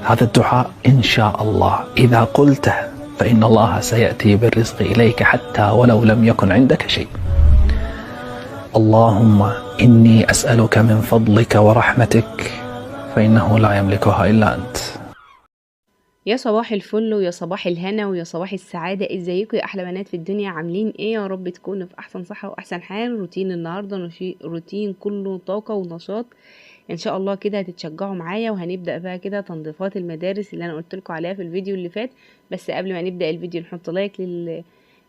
هذا الدعاء إن شاء الله إذا قلته فإن الله سيأتي بالرزق إليك حتى ولو لم يكن عندك شيء. اللهم إني أسألك من فضلك ورحمتك فإنه لا يملكها إلا أنت. يا صباح الفل ويا صباح الهنا ويا صباح السعادة، ازيكم يا احلى بنات في الدنيا؟ عاملين ايه؟ يا رب تكونوا في احسن صحة واحسن حال. روتين النهاردة روتين كله طاقة ونشاط ان شاء الله. كده هتتشجعوا معايا وهنبدأ بقى كده تنظيفات المدارس اللي انا قلت لكم عليها في الفيديو اللي فات. بس قبل ما نبدأ الفيديو نحط لايك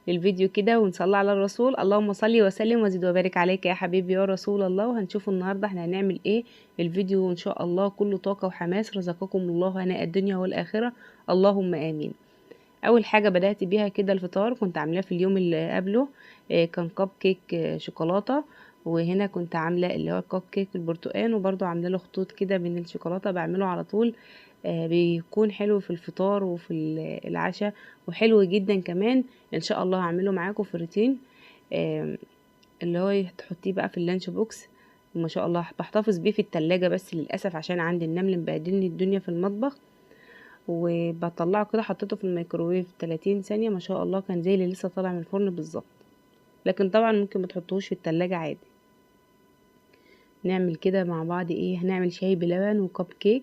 للفيديو كده ونصلي على الرسول. اللهم صل وسلم وزد وبارك عليك يا حبيبي يا رسول الله. وهنشوف النهارده احنا هنعمل ايه. الفيديو ان شاء الله كله طاقة وحماس. رزقكم الله هناء الدنيا والآخرة، اللهم آمين. اول حاجة بدأت بيها كده الفطار كنت عاملاه في اليوم اللي قبله. كان كب كيك شوكولاتة، وهنا كنت عاملة اللي هو كب كيك البرتقال، وبرضو عاملة له خطوط كده من الشوكولاتة بعمله على طول. بيكون حلو في الفطار وفي العشاء، وحلو جدا كمان. ان شاء الله هعمله معاكم في الروتين. اللي هو تحطيه بقى في اللانش بوكس. ما شاء الله بحتفظ بيه في التلاجة، بس للأسف عشان عندي النمل مبهدلني الدنيا في المطبخ. وبطلعه كده حطيته في الميكروويف 30 ثانية، ما شاء الله كان زي اللي لسه طالع من الفرن بالظبط. لكن طبعا ممكن ما تحطوش في التلاجة عادي. نعمل كده مع بعض ايه، هنعمل شاي بلبن وكب كيك،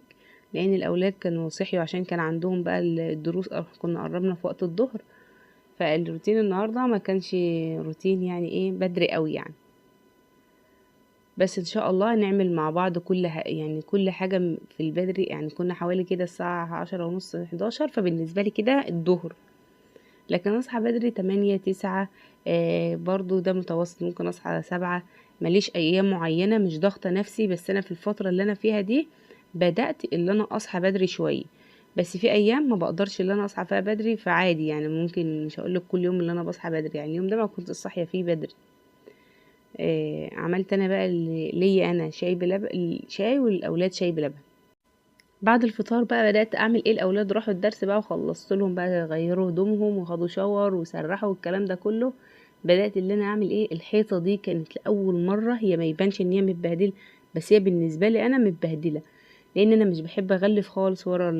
لان الاولاد كانوا صحيوا عشان كان عندهم بقى الدروس، كنا قربنا في وقت الظهر. فالروتين النهارده ما كانش روتين يعني ايه بدري قوي يعني. بس ان شاء الله نعمل مع بعض يعني كل حاجة في البدري. يعني كنا حوالي كده الساعة 10:30 11، فبالنسبة لي كده الظهر. لكن اصحى بدري 8 9. برضو ده متوسط، ممكن اصحى 7. ماليش ايام معينة، مش ضاغطة نفسي. بس انا في الفترة اللي انا فيها دي بدأت اللي انا اصحى بدري شوية. بس في ايام ما بقدرش اللي انا اصحى فيها بدري، فعادي يعني. ممكن مش هقولك كل يوم اللي انا بصحى بدري، يعني اليوم ده ما كنت صاحية فيه بدري. عملت انا بقى اللي ليا انا شاي بلبن، الشاي والاولاد شاي بلبن. بعد الفطار بقى بدأت اعمل ايه. الاولاد راحوا الدرس بقى وخلصت لهم بقى، غيروا هدومهم وخدوا شاور وسرحوا والكلام ده كله. بدأت اللي انا اعمل ايه. الحيطة دي كانت لأول مرة، هي ما يبانش ان هي متبهدلة، بس هي بالنسبة لي انا متبهدلة. لان انا مش بحب اغلف خالص ورا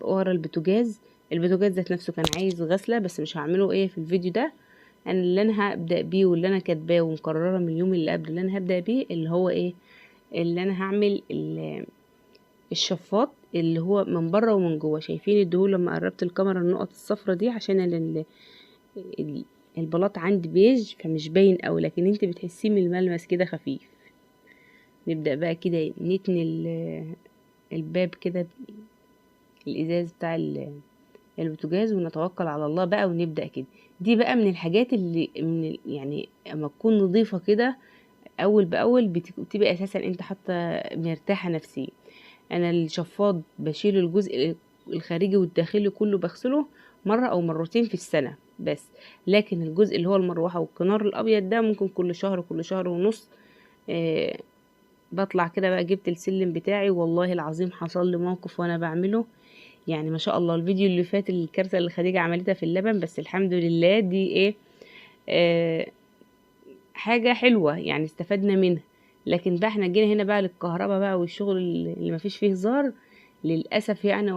ورا البوتاجاز. البوتاجاز ذات نفسه كان عايز غسلة، بس مش هعمله ايه في الفيديو ده. انا اللي انا هبدأ بيه واللي انا كاتباه ومقررة من اليوم اللي قبل اللي انا هبدأ بيه، اللي هو ايه، اللي انا هعمل الشفاط اللي هو من بره ومن جوه. شايفين الدهون لما قربت الكاميرا النقط الصفرة دي؟ عشان البلاط عندي بيج فمش باين قوي، لكن انت بتحسيه من الملمس كده خفيف. نبدأ بقى كده نتني الباب كده، الازاز بتاع البوتاجاز، ونتوكل على الله بقى ونبدأ كده. دي بقى من الحاجات اللي يعني اما تكون نظيفة كده اول باول بتبقى اساسا انت حتى مرتاحة نفسيا. انا الشفاط بشيل الجزء الخارجي والداخلي كله، بغسله مرة او مرتين في السنة بس. لكن الجزء اللي هو المروحة والكنار الابيض ده ممكن كل شهر كل شهر ونص. آه بطلع كده بقى، جبت السلم بتاعي. والله العظيم حصل لي موقف وانا بعمله، يعني ما شاء الله. الفيديو اللي فات الكارثة اللي خديجة عملتها في اللبن، بس الحمد لله دي ايه، آه حاجة حلوة يعني استفدنا منها. لكن بقى احنا جينا هنا بقى للكهرباء بقى والشغل اللي ما فيش فيه هزار للأسف يعني.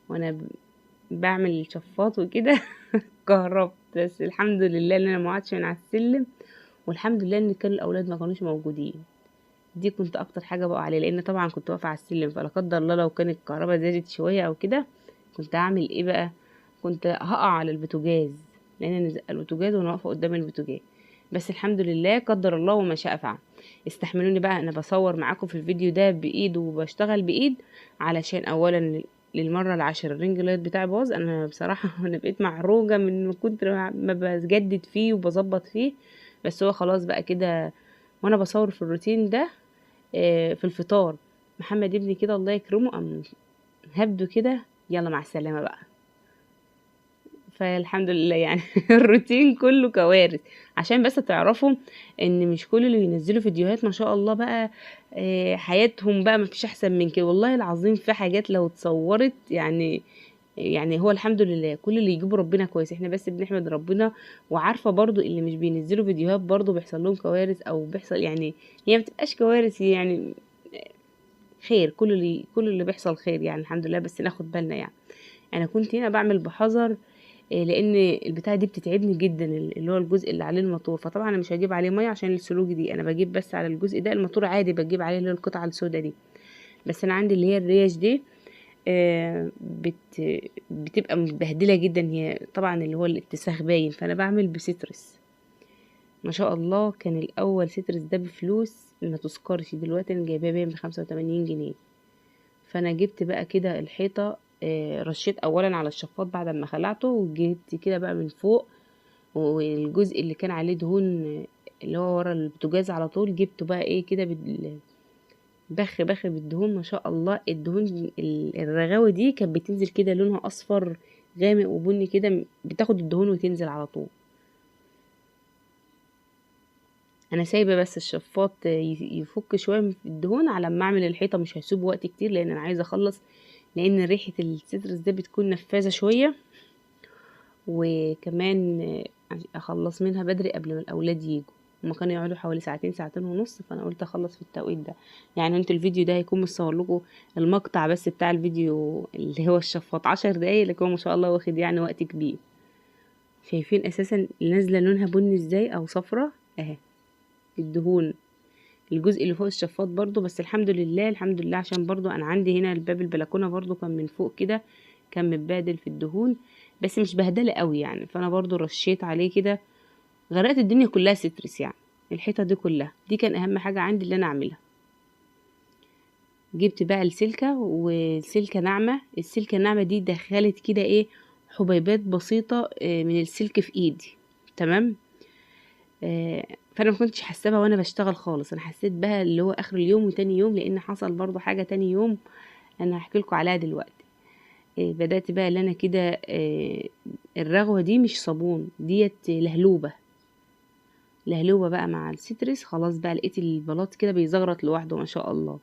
وانا بعمل الشفاط وكده كهربت. بس الحمد لله ان انا ما قعدتش من على السلم، والحمد لله ان كان الاولاد ما كانوش موجودين. دي كنت اكتر حاجه بقى عليه، لان طبعا كنت واقفه على السلم، فلا قدر الله لو كانت الكهرباء زادت شويه او كده كنت هعمل ايه بقى. كنت هقع على البوتاجاز، لان انا زق البوتاجاز وانا واقفه قدام البوتاجاز. بس الحمد لله قدر الله وما شاء فعل. استحملوني بقى، انا بصور معاكم في الفيديو ده بايد وبشتغل بايد، علشان اولا للمره العاشره الرينج لايت بتاعي باظ. انا بصراحه انا بقيت معروجه من كنت ما بجدد فيه وبظبط فيه. بس هو خلاص بقى كده. وانا بصور في الروتين ده في الفطار، محمد ابني كده الله يكرمه قام هبده كده، يلا مع السلامه بقى. فالحمد لله يعني الروتين كله كوارث. عشان بس تعرفوا ان مش كل اللي بينزلوا فيديوهات ما شاء الله بقى حياتهم بقى ما فيش احسن من كده. والله العظيم في حاجات لو اتصورت يعني هو الحمد لله كل اللي يجيبوا ربنا كويس، احنا بس بنحمد ربنا. وعارفه برضو اللي مش بينزلوا فيديوهات برضو بيحصل لهم كوارث او بيحصل يعني. هي ما بتبقاش كوارث يعني، خير، كل اللي بيحصل خير يعني الحمد لله، بس ناخد بالنا يعني. انا كنت هنا بعمل بحذر، لان البتاعه دي بتتعبني جدا، اللي هو الجزء اللي عليه الموتور. فطبعا انا مش هجيب عليه ميه عشان السلوك دي، انا بجيب بس على الجزء ده الموتور عادي، بجيب عليه اللي هو القطعه السوداء دي. بس انا عندي اللي هي الريش دي بتبقى مبهدله جدا هي طبعا، اللي هو الاتساخ باين. فانا بعمل بسترس. ما شاء الله كان الاول سترس ده بفلوس ما تذكرش، دلوقتي انا جايباه باين ب85 جنيه. فانا جبت بقى كده الحيطه، رشيت اولا على الشفاط بعد ما خلعته، وجبت كده بقى من فوق، والجزء اللي كان عليه دهون اللي هو ورا البوتاجاز على طول، جبته بقى ايه كده بخ بالدهون. ما شاء الله الدهون الرغاوي دي كانت بتنزل كده لونها اصفر غامق وبني كده، بتاخد الدهون وتنزل على طول. انا سايبه بس الشفاط يفك شويه من الدهون على ما اعمل الحيطه، مش هيسيب وقت كتير لان انا عايزه اخلص، لان ريحه السيترس ده بتكون نفاذه شويه، وكمان اخلص منها بدري قبل ما الاولاد يجوا. هما كانوا يقعدوا حوالي ساعتين ونص، فانا قلت اخلص في التوقيت ده. يعني انتوا الفيديو ده هيكون مصور لكم المقطع بس بتاع الفيديو اللي هو الشفاط 10 دقايق، لكن هو ما شاء الله واخد يعني وقت كبير. شايفين اساسا نازله لونها بني ازاي او صفرة اهي الدهون، الجزء اللي فوق الشفاط برضو. بس الحمد لله الحمد لله، عشان برضو انا عندي هنا الباب البلكونه برضو كان من فوق كده كان متبهدل في الدهون، بس مش بهدله قوي يعني. فانا برضو رشيت عليه كده، غرقت الدنيا كلها سترس يعني، الحيطه دي كلها. دي كان اهم حاجه عندي اللي انا اعملها. جبت بقى السلكه، والسلكه ناعمه. السلكه الناعمه دي دخلت كده ايه حبيبات بسيطه من السلك في ايدي، تمام. فانا ما كنتش حاسبها وانا بشتغل خالص، انا حسيت بها اللي هو اخر اليوم وتاني يوم، لان حصل برضو حاجه تاني يوم انا هحكي لكم عليها دلوقتي. بدات بقى اللي انا كده الرغوه دي مش صابون، ديت لهلوبه بقى مع السترس. خلاص بقى لقيت البلاط كده بيزغرط لوحده ما شاء الله،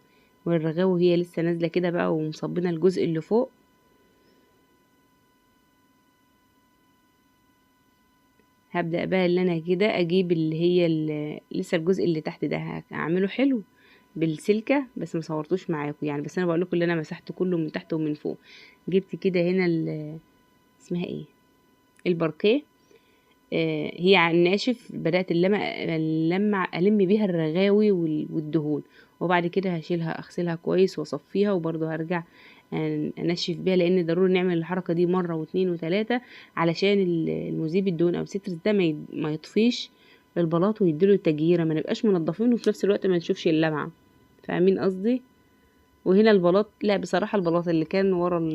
والرغاوه هي لسه نازله كده بقى ومصبنه الجزء اللي فوق. هبدأ بقى اللي انا كده اجيب اللي هي لسه الجزء اللي تحت ده هعمله حلو بالسلكة، بس مصورتوش معاكم يعني، بس انا بقول لكم اللي انا مسحته كله من تحت ومن فوق. جبت كده هنا اسمها ايه الباركيه، هي على الناشف. بدأت لما ألم بيها الرغاوي والدهون، وبعد كده هشيلها اغسلها كويس واصفيها، وبرضه هرجع انشف بيها، لان ضروري نعمل الحركه دي مره واثنين وثلاثه علشان المذيب الدهون او السترس ده ما يطفيش البلاط ويديله تجيره، ما نبقاش منضفينه وفي نفس الوقت ما نشوفش اللمعه. فاهمين قصدي؟ وهنا البلاط، لا بصراحه البلاط اللي كان ورا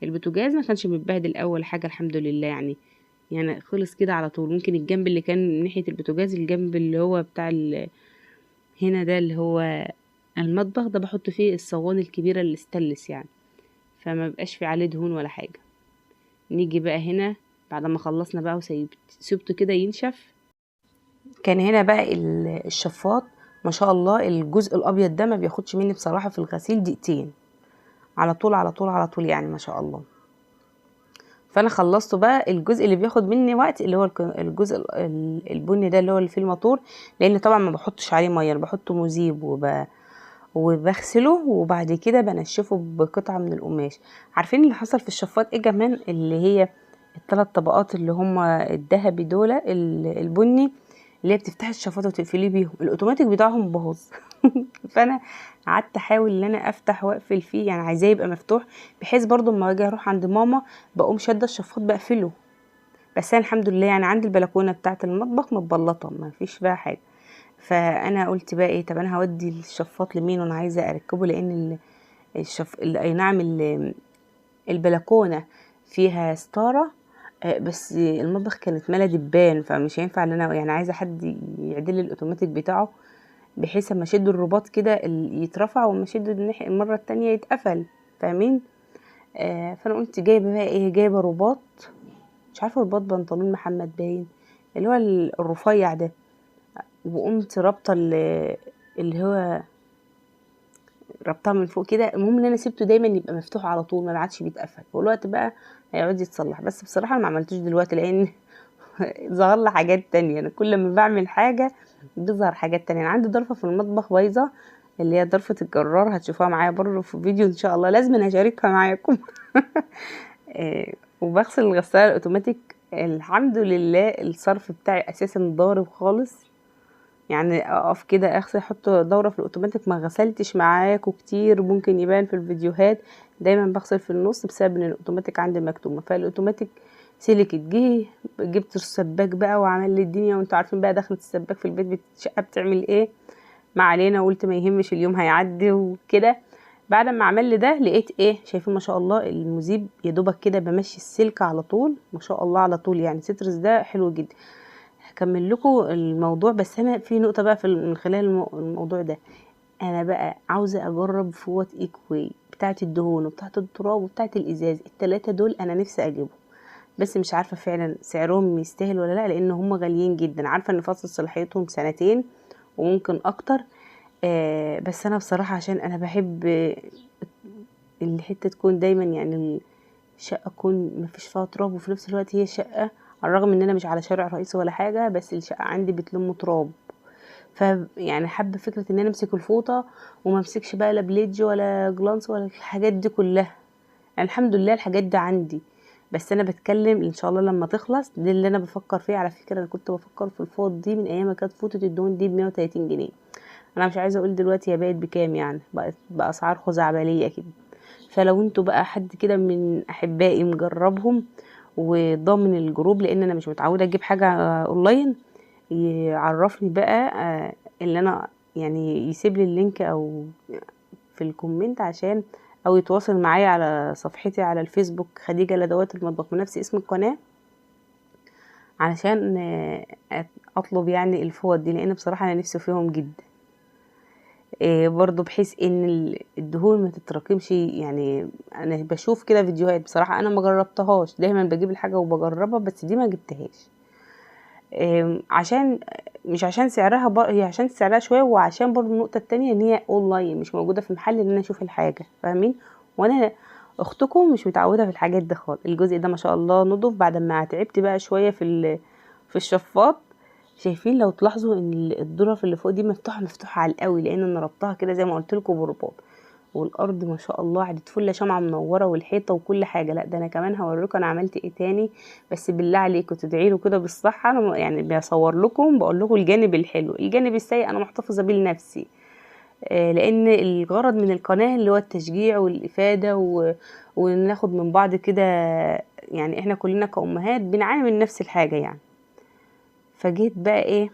البوتاجاز ما كانش متبهدل اول حاجه الحمد لله يعني خلص كده على طول. ممكن الجنب اللي كان ناحيه البوتاجاز، الجنب اللي هو بتاع هنا ده اللي هو المطبخ ده، بحط فيه الصواني الكبيره اللي استلس يعني، فما بقاش في عليه دهون ولا حاجه. نيجي بقى هنا بعد ما خلصنا بقى سيبته كده ينشف. كان هنا بقى الشفاط ما شاء الله الجزء الابيض ده ما بياخدش مني بصراحه في الغسيل دقيقتين، على طول على طول على طول يعني ما شاء الله. فانا خلصته بقى. الجزء اللي بياخد مني وقت اللي هو الجزء البني ده اللي هو اللي فيه الموتور، لان طبعا ما بحطش عليه ميه، انا بحطه مذيب وبغسله، وبعد كده بنشفه بقطعه من القماش. عارفين اللي حصل في الشفاط ايه كمان؟ اللي هي الثلاث طبقات اللي هما الذهبي دول البني، اللي هي بتفتحي الشفاط وتقفليه بيهم، الاوتوماتيك بتاعهم باظ. فانا قعدت احاول ان انا افتح واقفل فيه، يعني عايزاه يبقى مفتوح بحيث برضو اما اجي اروح عند ماما بقوم شاده الشفاط بقفله. بس انا الحمد لله يعني عندي البلكونه بتاعه المطبخ متبلطه ما فيش بقى حاجه. فانا قلت بقى ايه، طب انا هودي الشفاط لمين وانا عايزه اركبه، لان اي نعم البلكونه فيها ستاره، بس المطبخ كانت مالة دبان، فمش هينفع ان انا يعني عايزه حد يعدل الاوتوماتيك بتاعه بحيث اما اشد الرباط كده يترفع، وما اشد المره التانية يتقفل. فاهمين؟ فانا قلت جايبه بقى ايه، جايبه رباط، مش عارفه رباط بنطلون محمد باين اللي هو الرفيع ده، وقمت رابطه اللي هو ربطها من فوق كده. المهم ان انا سيبته دايما يبقى مفتوح على طول، ما عادش بيتقفل، والوقت بقى هيقعد يتصلح. بس بصراحه انا ما عملتوش دلوقتي لان ظهر لي حاجات تانية. انا كل ما بعمل حاجه بتظهر حاجات تانية. انا عندي ضرفه في المطبخ بايظه، اللي هي ضرفة الجرار، هتشوفوها معايا برضه في فيديو ان شاء الله، لازم اشاركها معاكم. وبغسل الغسالة الاوتوماتيك، الحمد لله الصرف بتاعي اساسا ضارب خالص، يعني اقف كده اغسل احط دورة في الاوتوماتيك، ما غسلتش معاكم كتير، ممكن يبان في الفيديوهات دايما بغسل في النص بسبب ان الاوتوماتيك عندي مكتومة، فالاوتوماتيك سلكت جه، جبت السباك بقى وعمل لي الدنيا، وانتوا عارفين بقى دخلة السباك في البيت الشقة بتعمل ايه، ما علينا، قلت ما يهمش اليوم هيعدي وكده. بعد ما عمل لي ده لقيت ايه، شايفين ما شاء الله المذيب يا دوبك كده بمشي السلك على طول، ما شاء الله على طول، يعني سيترس ده حلو جدا. هكمل لكم الموضوع، بس انا في نقطه بقى من خلال الموضوع ده، انا بقى عاوزه اجرب فوط ايكوي بتاعه الدهون وبتاعه التراب وبتاعه الازاز، التلاتة دول انا نفسي اجيبهم، بس مش عارفه فعلا سعرهم يستاهل ولا لا، لان هم غاليين جدا، عارفه ان فصل صلاحيتهم 2 وممكن اكتر. بس انا بصراحه عشان انا بحب الحته تكون دايما، يعني الشقه تكون مفيش فيها تراب، وفي نفس الوقت هي شقه على الرغم ان انا مش على شارع رئيسي ولا حاجه، بس الشقه عندي بتلم تراب، يعني حابه فكره ان انا امسك الفوطه وما امسكش بقى لا بليدج ولا جلانس ولا الحاجات دي كلها، يعني الحمد لله الحاجات دي عندي، بس انا بتكلم ان شاء الله لما تخلص دي اللي انا بفكر فيه. على فكره انا كنت بفكر في الفوط دي من ايام ما كانت فوطه الدهون دي ب130 جنيه، انا مش عايزه اقول دلوقتي هي بقت بكام، يعني بقت باسعار خزعبليه كده. فلو انتوا بقى حد كده من احبائي مجربهم وضامن الجروب، لان انا مش متعوده اجيب حاجه اونلاين، يعرفني بقى اللي انا يعني يسيب لي اللينك او في الكومنت عشان، او يتواصل معايا على صفحتي على الفيسبوك خديجه لدوات المطبخ بنفس اسم القناه، علشان اطلب يعني الفوط دي، لان بصراحه انا نفسي فيهم جدا. برضو بحيث ان الدهون ما تتراكمش، يعني انا بشوف كده فيديوهات، بصراحه انا ما جربتهاش، دايما بجيب الحاجه وبجربها، بس دي ما جبتهاش، عشان مش عشان سعرها هي عشان سعرها شويه، وعشان برضو النقطه التانية ان هي اونلاين مش موجوده في محل ان انا اشوف الحاجه، فاهمين؟ وانا اختكم مش متعوده في الحاجات دي خالص. الجزء ده ما شاء الله نضف بعد ما تعبت بقى شويه في الشفاط. شايفين لو تلاحظوا ان الظرف اللي فوق دي مفتوحه على القوي، لان انا ربطها كده زي ما قلت لكم برباط، والارض ما شاء الله قعدت فله شمعه منوره، والحيطه وكل حاجه. لا ده انا كمان هوريكم انا عملت ايه تاني، بس بالله عليكم تدعي له كده بالصحه، انا يعني بصور لكم بقول لكم الجانب الحلو، الجانب السيء انا محتفظه بيه لنفسي، لان الغرض من القناه اللي هو التشجيع والافاده وناخد من بعض كده، يعني احنا كلنا كأمهات بنعاني من نفس الحاجه يعني. فجيت بقى ايه،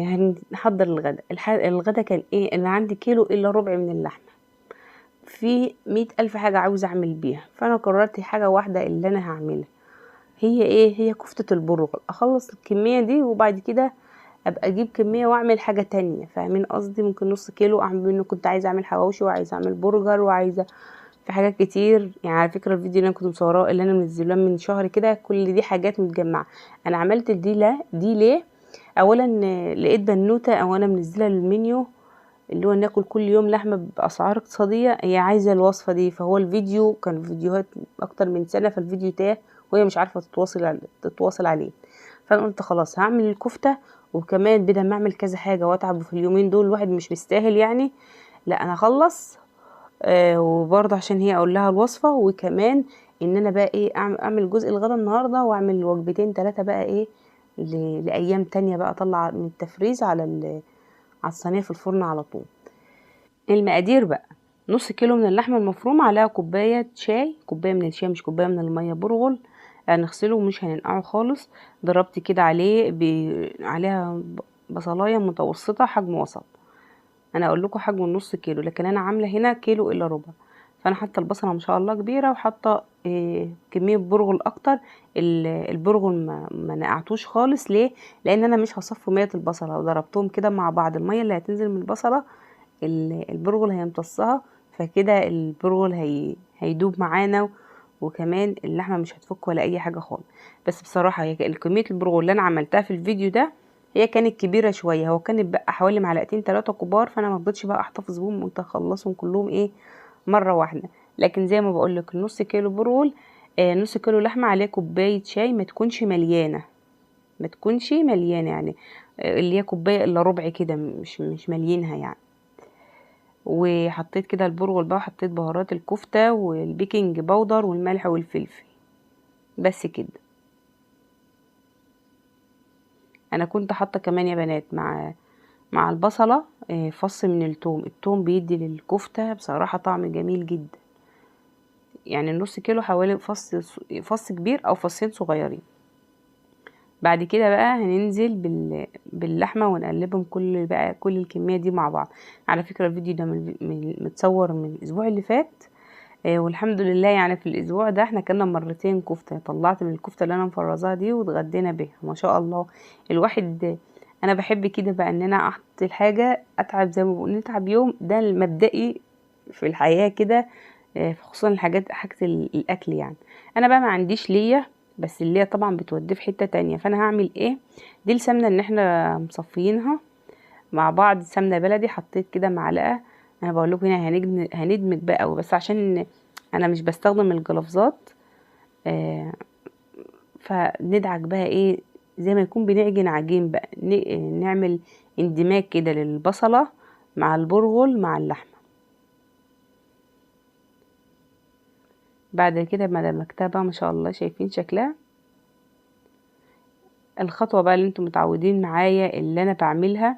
هنحضر الغدا. الغدا كان ايه، انا عندي كيلو الا ربع من اللحمه، في 100,000 حاجه عاوزه اعمل بيها، فانا قررت حاجه واحده اللي انا هعملها، هي ايه، هي كفته البرغل. اخلص الكميه دي وبعد كده ابقى اجيب كميه واعمل حاجه تانية، فاهمين قصدي؟ ممكن نص كيلو اعمل منه، كنت عايزه اعمل حواوشي وعايزه اعمل برجر وعايزه في حاجات كتير، يعني على فكره الفيديو اللي انا كنت مصوراه اللي انا منزلاه من شهر كده، كل دي حاجات متجمعه. انا عملت دي ليه؟ اولا لقيت بنوته او انا منزله المنيو اللي هو ناكل كل يوم لحمه باسعار اقتصاديه، هي عايزه الوصفه دي، فهو الفيديو كان فيديوهات اكتر من سنه، فالفيديو تاه وهي مش عارفه تتواصل عليه، فانا قلت خلاص هعمل الكفته، وكمان بدل ما اعمل كذا حاجه واتعب في اليومين دول الواحد مش مستاهل يعني، لا انا اخلص وبرضه عشان هي اقول لها الوصفه، وكمان ان انا بقى ايه اعمل جزء الغدا النهارده، واعمل وجبتين 3 بقى ايه لايام تانية بقى، اطلع من التفريز على الصينيه في الفرن على طول. المقادير بقى، نص كيلو من اللحمه المفرومه، عليها كوبايه شاي، كوبايه من الشاي مش كوبايه من الميه، برغل هنغسله ومش هننقعه خالص، ضربت كده عليها بصلايه متوسطه حجم وسط، انا اقول لكم حجم النص كيلو، لكن انا عامله هنا كيلو الا ربع، فانا حاطه البصله ما شاء الله كبيره، وحاطه كميه برغل اكتر. البرغل ما نقعتوش خالص، ليه؟ لان انا مش هصفي ميه البصله، لو ضربتهم كده مع بعض الميه اللي هتنزل من البصله البرغل هيمتصها، فكده البرغل هيدوب معانا، وكمان اللحمه مش هتفك ولا اي حاجه خالص. بس بصراحه هي كميه البرغل اللي انا عملتها في الفيديو ده هي كانت كبيره شويه، هو كانت بقى حوالي معلقتين 3 كبار، فانا ما رضيتش بقى احتفظ بهم، قلت اخلصهم كلهم ايه مره واحده. لكن زي ما بقول لك نص كيلو برغل، نص كيلو لحمه عليه كوبايه شاي، ما تكونش مليانه يعني، اللي هي كوبايه الا ربع كده، مش مالينها يعني. وحطيت كده البرغل بقى، وحطيت بهارات الكفته والبيكنج باودر والملح والفلفل، بس كده. انا كنت حاطه كمان يا بنات مع البصله فص من الثوم. الثوم بيدي للكفته بصراحه طعم جميل جدا. يعني النص كيلو حوالي فص كبير او فصين صغيرين. بعد كده بقى هننزل باللحمه ونقلبهم كل الكميه دي مع بعض. على فكره الفيديو ده متصور من الاسبوع اللي فات، والحمد لله يعني في الاسبوع ده احنا كنا مرتين كفته. طلعت من الكفته اللي انا مفرزاها دي واتغدينا بيها ما شاء الله. الواحد انا بحب كده بقى ان انا احط الحاجه اتعب، زي ما بقول نتعب يوم، ده المبدئي في الحياه كده. خصوصا حاجه الاكل يعني. انا بقى ما عنديش ليا، بس اللي هي طبعا بتوديه في حته تانية. فانا هعمل ايه؟ دي السمنه اللي احنا مصفيينها مع بعض، سمنه بلدي. حطيت كده معلقه. انا بقول لكم هنا هندمج بقى قوي، بس عشان انا مش بستخدم الجلافزات. فندعك بقى ايه زي ما يكون بنعجن عجين بقى، نعمل اندماج كده للبصله مع البرغل مع اللحمه. بعد كده ما دمجتها بقى ما شاء الله، شايفين شكلها. الخطوه بقى اللي انتم متعودين معايا اللي انا بعملها،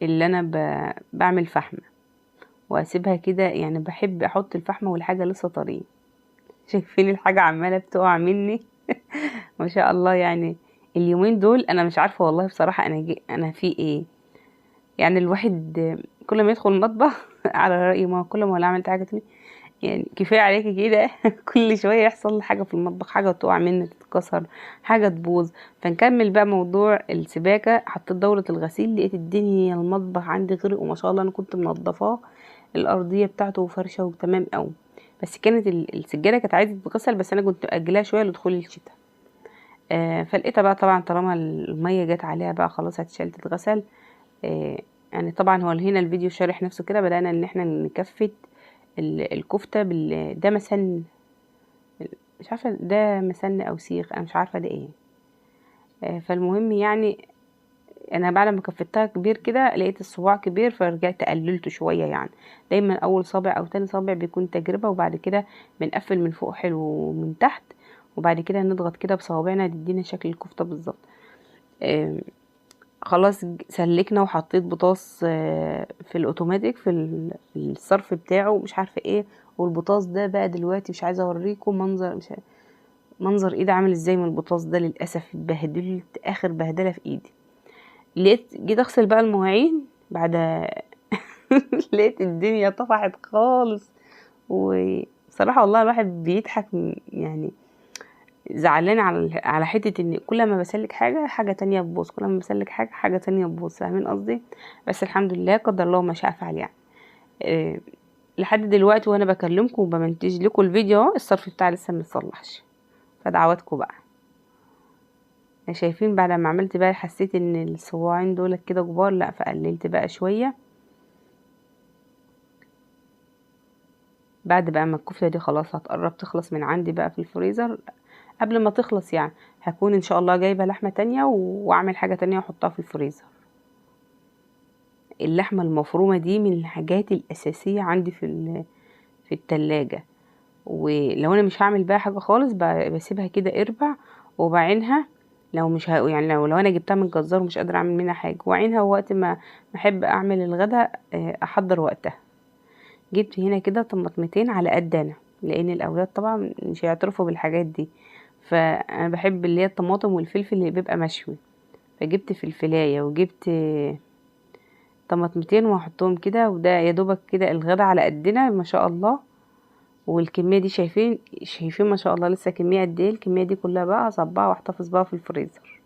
اللي انا بعمل فحمه واسيبها كده. يعني بحب احط الفحمه والحاجه لسه طريه. شايفين الحاجه عماله بتقع مني ما شاء الله. يعني اليومين دول انا مش عارفه والله بصراحه انا في ايه. يعني الواحد كل ما يدخل المطبخ على رأي ما كل ما عملت حاجه تاني، يعني كفايه عليكي كده كل شويه يحصل حاجه في المطبخ، حاجه تقع مني، تتكسر، حاجه تبوظ. فنكمل بقى موضوع السباكه. حطيت دوره الغسيل، لقيت الدنيا المطبخ عندي غرق، وما شاء الله انا كنت منضفاه الارضيه بتاعته وفرشه وتمام قوي. بس كانت السجاده كانت عايزه تتغسل، بس انا كنت مأجلاها شويه لدخول الشتاء. فلقيتها بقى طبعا طالما الميه جت عليها بقى خلاص هتشال تتغسل. يعني طبعا هو هنا الفيديو شارح نفسه كده. بدأنا ان احنا نكفت الكفتة ده مسن، مش عارفة ده مسن او سيخ، انا مش عارفة ده ايه. فالمهم يعني انا بعد ما كفتها كبير كده لقيت الصباع كبير، فرجعت قللته شوية. يعني دايما اول صابع او تاني صابع بيكون تجربة، وبعد كده بنقفل من فوق حلو ومن تحت، وبعد كده نضغط كده بصوابعنا تدينا شكل الكفتة بالظبط. خلاص سلكنا وحطيت بطاس في الاوتوماتيك في الصرف بتاعه مش عارفه ايه. والبطاس ده بقى دلوقتي مش عايزه اوريكم منظر ايدي عامل ازاي من البطاس ده. للاسف اتبهدلت اخر بهدله في ايدي. جيت اغسل بقى المواعين بعد لقيت الدنيا طفحت خالص. وصراحه والله الواحد بيضحك يعني. زعلانة على حتة ان كل ما بسلك حاجة تانية تبوظ، كل ما بسلك حاجة تانية تبوظ. فاهمين قصدي؟ بس الحمد لله قدر الله ما شاء فعل يعني. أه لحد دلوقتي وانا بكلمكم وبمنتج لكم الفيديو الصرف بتاعي لسه متصلحش. فدعواتكم بقى. شايفين بعد ما عملت بقى حسيت ان الصواعين دولت كده كبار، لا فقللت بقى شوية. بعد بقى ما الكفتة دي خلاص هتقرب تخلص من عندي بقى في الفريزر، قبل ما تخلص يعني هكون ان شاء الله جايبة لحمة تانية واعمل حاجة تانية واحطها في الفريزر. اللحمة المفرومة دي من الحاجات الأساسية عندي في التلاجة. ولو انا مش هعمل بقى حاجة خالص بسيبها كده اربع وبعينها. لو مش يعني لو انا جبتها من الجزار ومش قادرة اعمل منها حاجة، وعينها وقت ما احب اعمل الغدا احضر وقتها. جبت هنا كده طماطمتين على قد انا، لان الاولاد طبعا مش هيعترفوا بالحاجات دي. فانا بحب اللي هي الطماطم والفلفل اللي بيبقى مشوي. فجبت فلفلايه وجبت طماطمتين وهحطهم كده، وده يا دوبك كده الغدا على قدنا ما شاء الله. والكميه دي شايفين ما شاء الله لسه كميه قد ايه. الكميه دي كلها بقى هصبها واحتفظ بها في الفريزر،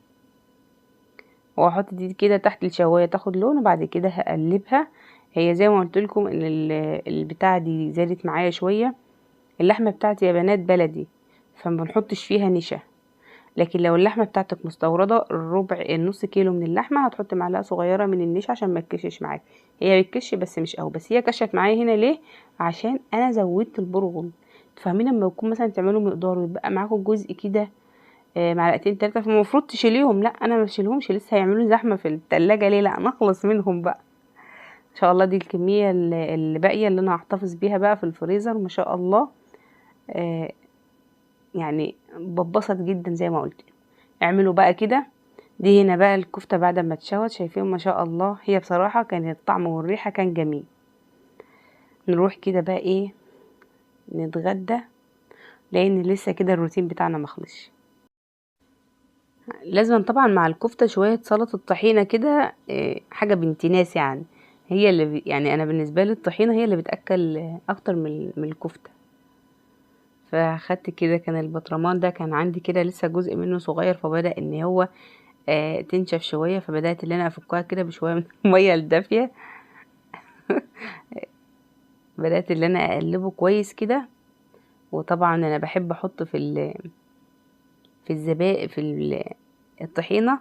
واحط دي كده تحت الشوايه تاخد لون، وبعد كده هقلبها. هي زي ما قلت لكم ان البتاعه دي زادت معايا شويه. اللحمه بتاعتي يا بنات بلدي، فما بنحطش فيها نشا. لكن لو اللحمه بتاعتك مستورده النص كيلو من اللحمه هتحط معلقه صغيره من النشا عشان ما تكشش معاك. هي بتكش بس مش قوي، بس هي كشت معايا هنا ليه؟ عشان انا زودت البرغل. فاهمين لما يكون مثلا تعملوا مقدار ويبقى معاكم جزء كده معلقتين 3، فالمفروض تشيليهم. لا انا ما بشيلهمش، لسه هيعملوا زحمه في التلاجة ليه؟ لا نخلص منهم بقى ان شاء الله. دي الكميه اللي باقيه اللي انا هحتفظ بيها بقى في الفريزر ما شاء الله. يعني ببسط جدا زي ما قلت. اعملوا بقى كده. دي هنا بقى الكفته بعد ما اتشوت، شايفين ما شاء الله، هي بصراحه كان الطعم والريحه كان جميل. نروح كده بقى ايه نتغدى، لان لسه كده الروتين بتاعنا مخلصش. لازم طبعا مع الكفته شويه سلطه طحينه كده، حاجه بنت ناس يعني. هي اللي يعني انا بالنسبه لي الطحينه هي اللي بتاكل اكتر من الكفته. فاخدت كده، كان البطرمان ده كان عندي كده لسه جزء منه صغير، فبدا ان هو تنشف شويه، فبدات ان انا افكها كده بشويه من الميه الدافيه. بدات ان انا اقلبه كويس كده. وطبعا انا بحب احط في الزبادي الطحينه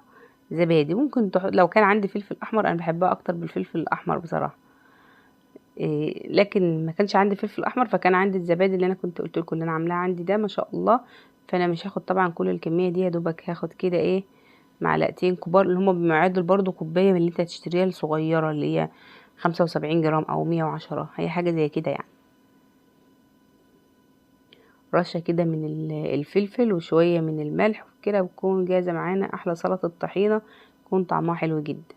زبادي. ممكن تحط لو كان عندي فلفل احمر، انا بحبها اكتر بالفلفل الاحمر بصراحه. لكن ما كانش عندي فلفل احمر، فكان عندي الزبادي اللي انا كنت قلت لكم اللي انا عاملاه عندي ده ما شاء الله. فانا مش هاخد طبعا كل الكميه دي، يا دوبك هاخد كده ايه معلقتين كبار اللي هما بيعادلوا برضو كوبايه من اللي انت تشتريها الصغيره اللي هي 75 جرام او 110، هي حاجه زي كده يعني. رشه كده من الفلفل وشويه من الملح كده، بتكون جاهزه معانا احلى سلطه طحينه، يكون طعمها حلو جدا.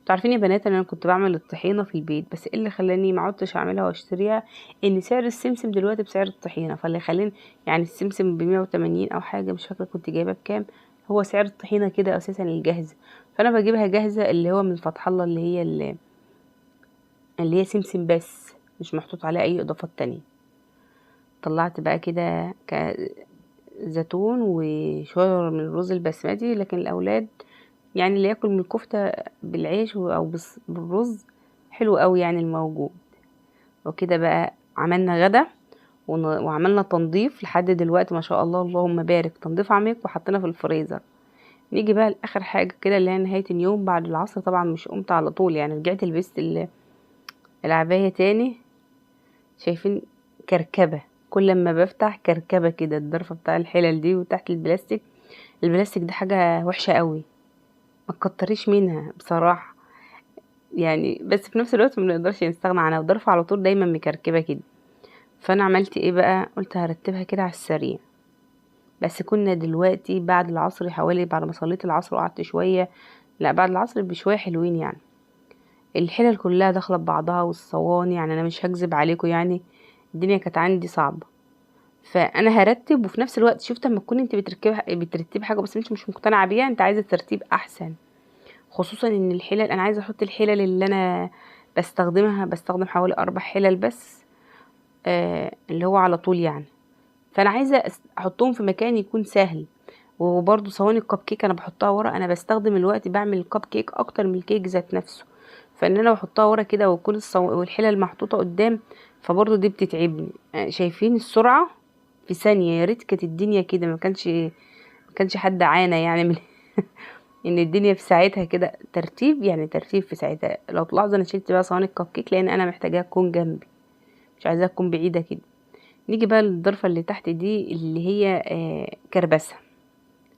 انتوا عارفين يا بنات ان انا كنت بعمل الطحينه في البيت، بس ايه اللي خلاني ما عدتش اعملها واشتريها؟ ان سعر السمسم دلوقتي بسعر الطحينه، فاللي خلاني يعني السمسم ب180 او حاجه مش فاكره كنت جايباه بكام. هو سعر الطحينه كده اساسا الجاهزه، فانا بجيبها جاهزه اللي هو من فتح الله، اللي هي سمسم بس مش محطوط عليها اي اضافات تانية. طلعت بقى كده زيتون وشويه من الرز البسمتي، لكن الاولاد يعني اللي ياكل من الكفته بالعيش او بالرز حلو قوي يعني الموجود. وكده بقى عملنا غدا وعملنا تنظيف لحد دلوقتي ما شاء الله اللهم بارك، تنظيف عميق وحطينا في الفريزر. نيجي بقى لاخر حاجه كده اللي هي نهايه اليوم بعد العصر. طبعا مش قمت على طول يعني، رجعت لبست العبايه تاني. شايفين كركبه، كل ما بفتح كركبه كده الضرفه بتاع الحلل دي وتحت البلاستيك. البلاستيك ده حاجه وحشه قوي، ما تكتريش منها بصراحه يعني، بس في نفس الوقت ما بنقدرش نستغنى عنها، والضرفه على طول دايما مكركبه كده. فانا عملت ايه بقى؟ قلت هرتبها كده على السريع. بس كنا دلوقتي بعد العصر، حوالي بعد ما صليت العصر وقعدت شويه، لا بعد العصر بشويه حلوين يعني. الحلل كلها داخله ببعضها والصواني، يعني انا مش هكذب عليكم يعني الدنيا كانت عندي صعبه. فانا هرتب، وفي نفس الوقت شفت اما تكون انت بترتبي حاجه بس انت مش مقتنعه بيها، انت عايزه ترتيب احسن. خصوصا ان الحلل انا عايزه احط الحلل اللي انا بستخدم حوالي 4 حلل بس، اللي هو على طول يعني. فانا عايزه احطهم في مكان يكون سهل. وبرده صواني الكب كيك انا بحطها ورا، انا بستخدم الوقت بعمل الكب كيك اكتر من الكيك ذات نفسه، فان انا بحطها ورا كده وكل والحلل محطوطه قدام، فبرضه دي بتتعبني. شايفين السرعه في ثانيه؟ يا ريت كانت الدنيا كده، ما كانش حد عانى يعني من ان الدنيا في ساعتها كده ترتيب، يعني ترتيب في ساعتها. لو تلاحظوا انا شلت بقى صواني الكب كيك لان انا محتاجاها تكون جنبي، مش عايزاها تكون بعيده كده. نيجي بقى للضرفه اللي تحت دي اللي هي كربسه.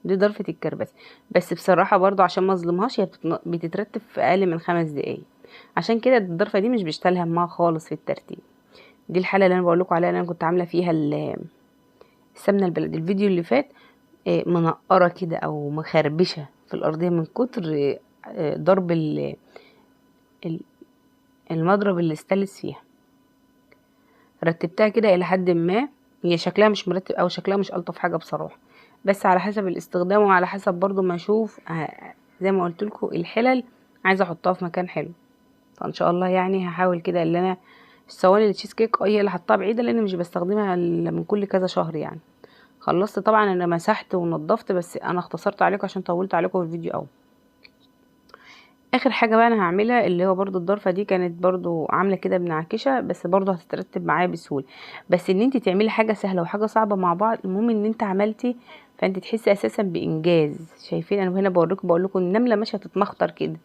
دي ضرفه الكربسه، بس بصراحه برضو عشان ما اظلمهاش هي بتترتب في اقل من 5 دقايق، عشان كده الضرفه دي مش بيشتغل همها خالص في الترتيب. دي الحله اللي انا بقول لكم عليها اللي انا كنت عامله فيها السمنه البلدي الفيديو اللي فات. منقره كده او مخربشه في الارضيه من كتر ضرب المضرب اللي استلس فيها. رتبتها كده الى حد ما، هي شكلها مش مرتب او شكلها مش الطف حاجه بصراحه، بس على حسب الاستخدام وعلى حسب برضو ما اشوف. زي ما قلت لكم الحلل عايزه احطها في مكان حلو، فان شاء الله يعني هحاول كده اللي انا الصواني التشيز كيك هي اللي حطها بعيده لان مش بستخدمها الا من كل كذا شهر يعني. خلصت طبعا، انا مسحت ونضفت، بس انا اختصرت عليكم عشان طولت عليكم في الفيديو قوي. اخر حاجه بقى انا هعملها اللي هو برضو الضرفه دي كانت برضو عامله كده بنعكشه، بس برضو هتترتب معايا بسهوله. بس ان انت تعملي حاجه سهله وحاجه صعبه مع بعض، المهم ان انت عملتي فانت تحسي اساسا بانجاز. شايفين انا هنا بقول لكم النمله ماشيه تتمخطر كده.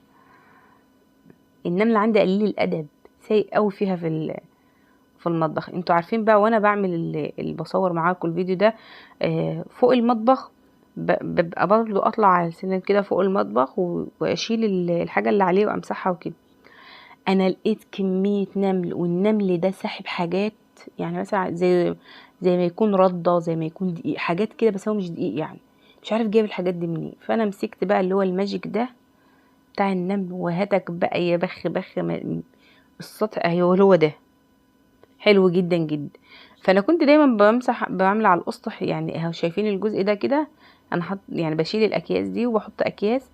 النمله عندي قليل الادب، سيء قوي فيها في في المطبخ. انتوا عارفين بقى وانا بعمل اللي بصور معاكم الفيديو ده فوق المطبخ ببقى برضو اطلع على السلم كده فوق المطبخ واشيل الحاجه اللي عليه وامسحها وكده. انا لقيت كميه نمل، والنمل ده ساحب حاجات يعني مثلا زي ما يكون رده، زي ما يكون دقيق، حاجات كده بس هو مش دقيق يعني، مش عارف جايب الحاجات دي منين. فانا مسكت بقى اللي هو الماجيك ده بتاع النمل وهتك بقى يا بخ السطح اهو، هو ده حلو جدا جدا. فانا كنت دايما بعمل على الاسطح يعني اهو، شايفين الجزء ده كده انا حط يعني بشيل الاكياس دي وبحط اكياس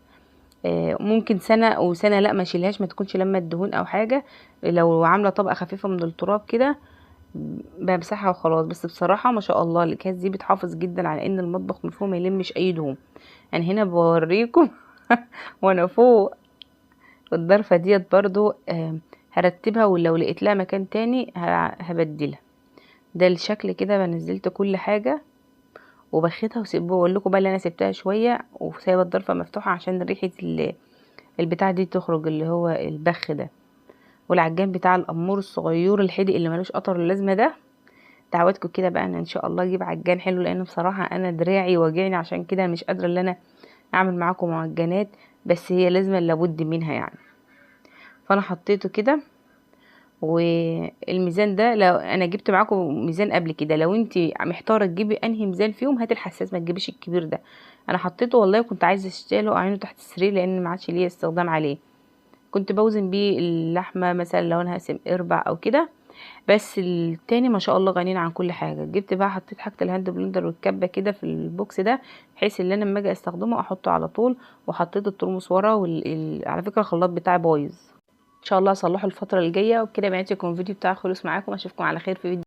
ممكن سنه وسنه لا ما اشيلهاش، ما تكونش لما الدهون او حاجه، لو عامله طبقه خفيفه من التراب كده بمسحها وخلاص. بس بصراحه ما شاء الله الاكياس دي بتحافظ جدا على ان المطبخ من فوق ما يلمش اي دهون. يعني هنا بوريكم وانا فوق الضرفه ديت برضو هرتبها، ولو لقيت لها مكان تاني هبدلها. ده الشكل كده بنزلت كل حاجه وبخيتها وسيبه. اقول لكم بقى اللي انا سبتها شويه وسايبه الضرفه مفتوحه عشان ريحه البتاع دي تخرج، اللي هو البخ ده. والعجان بتاع الامور الصغير الحدق اللي ملوش قطر اللازمه ده، دعواتكم كده بقى انا ان شاء الله اجيب عجان حلو، لان بصراحه انا دراعي واجعني عشان كده مش قادره ان انا اعمل معاكم معجنات، بس هي لازمه لابد منها يعني. فانا حطيته كده. والميزان ده لو انا جبت معاكم ميزان قبل كده، لو انت محتاره تجيبي انهي ميزان فيهم هاتي الحساس، ما تجيبيش الكبير ده. انا حطيته والله كنت عايزه اشتغله واعينه تحت السرير لان ما عادش ليا استخدام عليه. كنت بوزن بيه اللحمه مثلا لو انا هقسم اربع او كده، بس التاني ما شاء الله غنينا عن كل حاجه. جبت بقى حطيت حاجه الهاند بلندر والكبه كده في البوكس ده بحيث ان انا لما اجي استخدمه احطه على طول. وحطيت الترمس ورا على فكره الخلاط بتاعي بايظ، ان شاء الله اصلحه الفتره الجايه. وبكده بقيت يكون الفيديو بتاعي خلص معاكم. اشوفكم على خير في فيديو